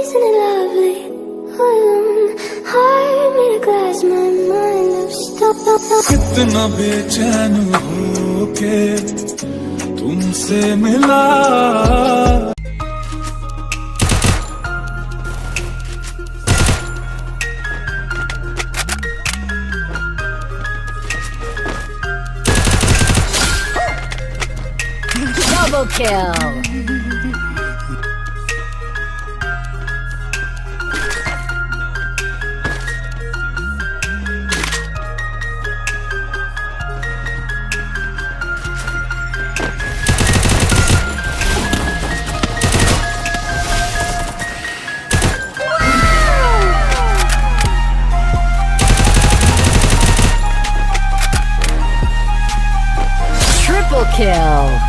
Isn't it lovely? Alone, heart made of glass, my mind of stone. कितना बेचैन होके तुमसे मिला Double kill. Triple kill.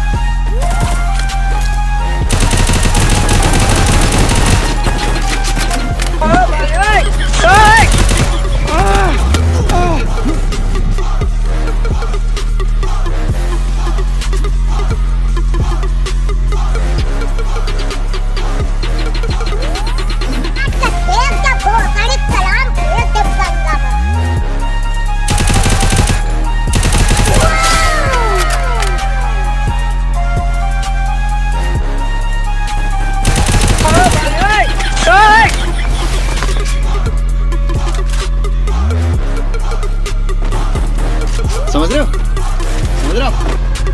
समझ रहे हो? समझ रहे हो?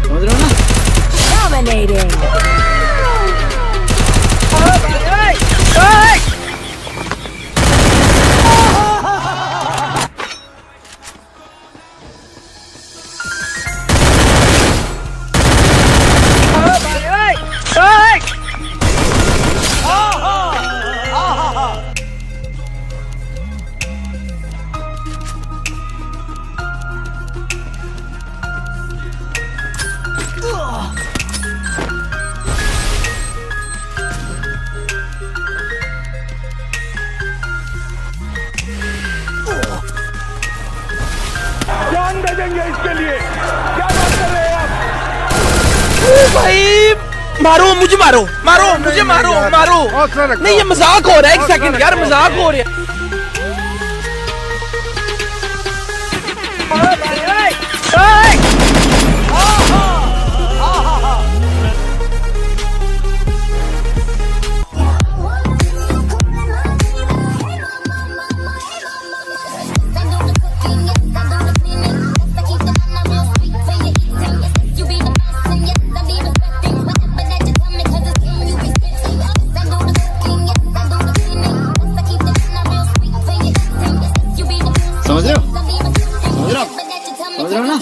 समझ रहे हो ना? Dominating. जान दे देंगे इसके लिए क्या बात कर रहे हैं आप भाई मारो मुझे मारो मारो मुझे मारो मारो नहीं ये मजाक हो रहा है एक सेकंड यार मजाक हो रहा है समझ रहे हो? समझ रहे हो? समझ रहे हो ना?